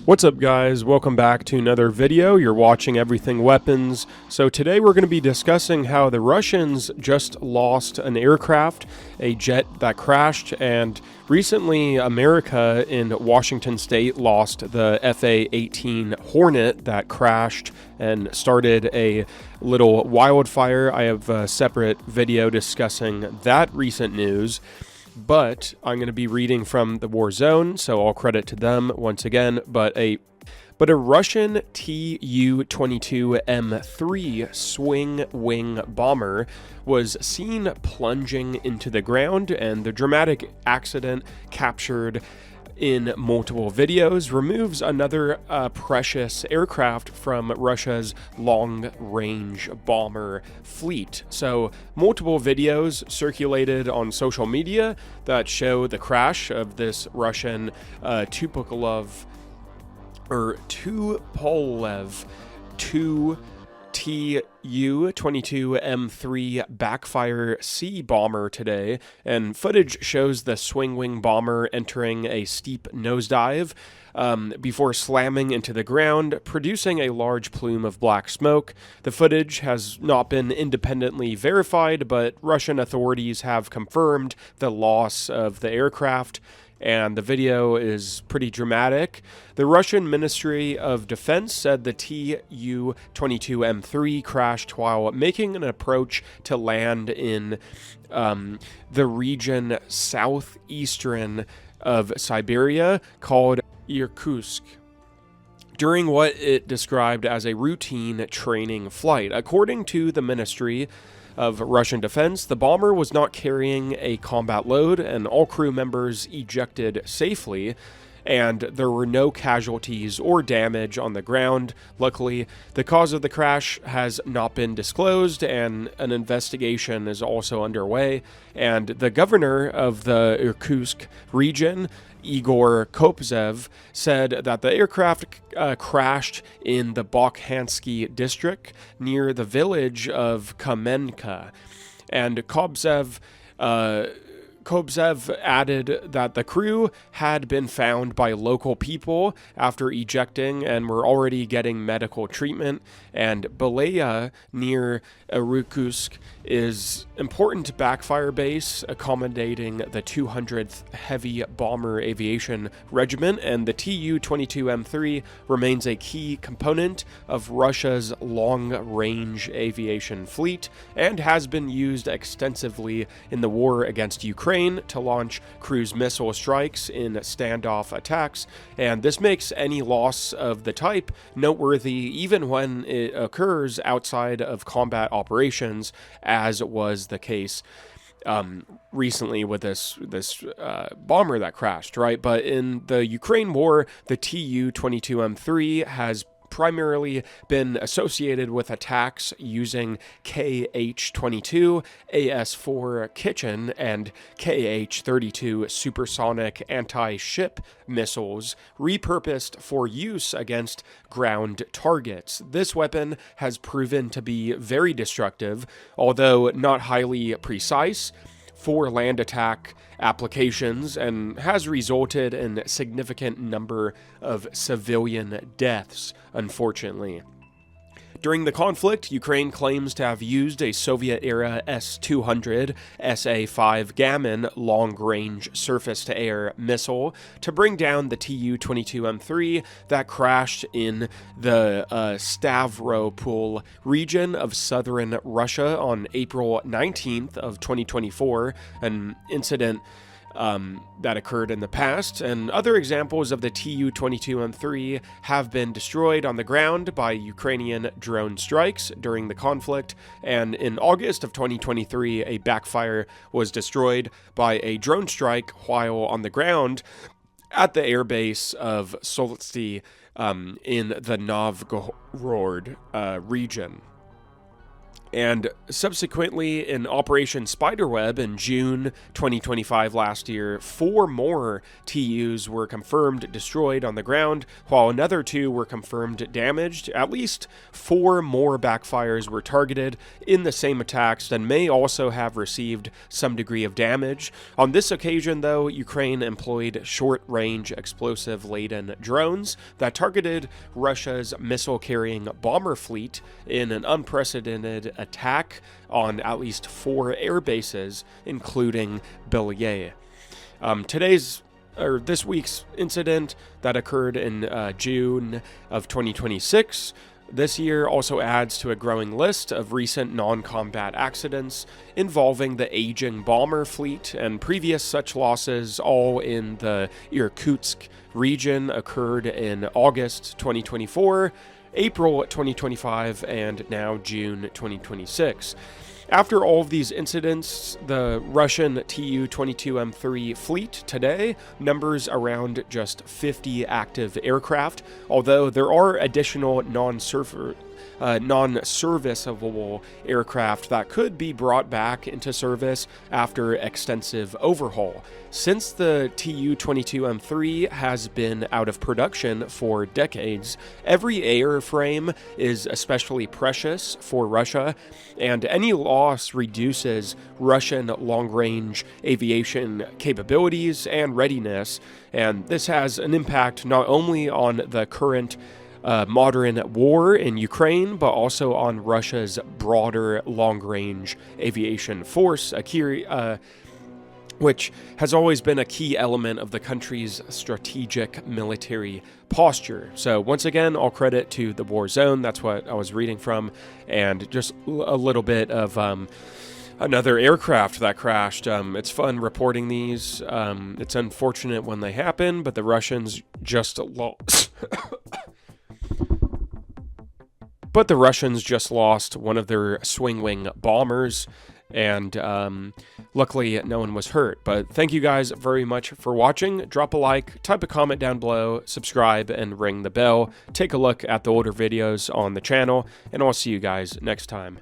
What's up, guys? Welcome back to another video. You're watching Everything Weapons. So today we're going to be discussing how the Russians just lost an aircraft, a jet that crashed, and recently America in Washington State lost the FA-18 Hornet that crashed and started a little wildfire. I have a separate video discussing that recent news. But I'm going to be reading from the War Zone, so all credit to them once again. But a Russian Tu-22M3 swing-wing bomber was seen plunging into the ground, and the dramatic accident captured in multiple videos removes another precious aircraft from Russia's long-range bomber fleet. So multiple videos circulated on social media that show the crash of this Russian Tupolev 2 Tu-22M3 Backfire C bomber today, and footage shows the swing-wing bomber entering a steep nosedive before slamming into the ground, producing a large plume of black smoke. The footage has not been independently verified, but Russian authorities have confirmed the loss of the aircraft, and the video is pretty dramatic. The Russian Ministry of Defense said the Tu-22M3 crashed while making an approach to land in the region southeastern of Siberia called Irkutsk, during what it described as a routine training flight. According to the Ministry of Russian Defense, the bomber was not carrying a combat load, and all crew members ejected safely, and there were no casualties or damage on the ground. Luckily, the cause of the crash has not been disclosed, and an investigation is also underway. And the governor of the Irkutsk region, Igor Kopzev, said that the aircraft crashed in the Bakhyansky district near the village of Kamenka. And Kopzev added that the crew had been found by local people after ejecting and were already getting medical treatment. And Belaya near Irkutsk is important backfire base accommodating the 200th Heavy Bomber Aviation Regiment, and the Tu-22M3 remains a key component of Russia's long-range aviation fleet and has been used extensively in the war against Ukraine to launch cruise missile strikes in standoff attacks, and this makes any loss of the type noteworthy even when it occurs outside of combat operations, as was the case recently with this bomber that crashed, right? But in the Ukraine war, the Tu-22M3 has primarily been associated with attacks using Kh-22 AS-4 Kitchen and Kh-32 supersonic anti-ship missiles repurposed for use against ground targets. This weapon has proven to be very destructive, although not highly precise, for land attack applications, and has resulted in a significant number of civilian deaths, unfortunately. During the conflict, Ukraine claims to have used a Soviet-era S-200 SA-5 Gammon long-range surface-to-air missile to bring down the Tu-22M3 that crashed in the Stavropol region of southern Russia on April 19th of 2024, an incident that occurred in the past. And other examples of the Tu-22M3 have been destroyed on the ground by Ukrainian drone strikes during the conflict, and in August of 2023 a backfire was destroyed by a drone strike while on the ground at the airbase of Soltsy in the Novgorod region. And subsequently, in Operation Spiderweb in June 2025 last year, 4 more TUs were confirmed destroyed on the ground, while another 2 were confirmed damaged. At least 4 more backfires were targeted in the same attacks and may also have received some degree of damage. On this occasion, though, Ukraine employed short-range explosive-laden drones that targeted Russia's missile-carrying bomber fleet in an unprecedented attack on at least 4 air bases, including Belyaev. This week's incident that occurred in June of 2026 this year also adds to a growing list of recent non-combat accidents involving the aging bomber fleet, and previous such losses, all in the Irkutsk region, occurred in August 2024, April 2025, and now June 2026. After all of these incidents, the Russian Tu-22M3 fleet today numbers around just 50 active aircraft, although there are additional non-serviceable aircraft that could be brought back into service after extensive overhaul. Since the Tu-22M3 has been out of production for decades, every airframe is especially precious for Russia, and any loss reduces Russian long-range aviation capabilities and readiness, and this has an impact not only on the current modern war in Ukraine, but also on Russia's broader long-range aviation force, which has always been a key element of the country's strategic military posture. So once again, all credit to the War Zone. That's what I was reading from, and just a little bit of another aircraft that crashed. It's fun reporting these. It's unfortunate when they happen, but the Russians just lost. But the Russians just lost one of their swing-wing bombers, and luckily no one was hurt. But thank you guys very much for watching. Drop a like, type a comment down below, subscribe, and ring the bell. Take a look at the older videos on the channel, and I'll see you guys next time.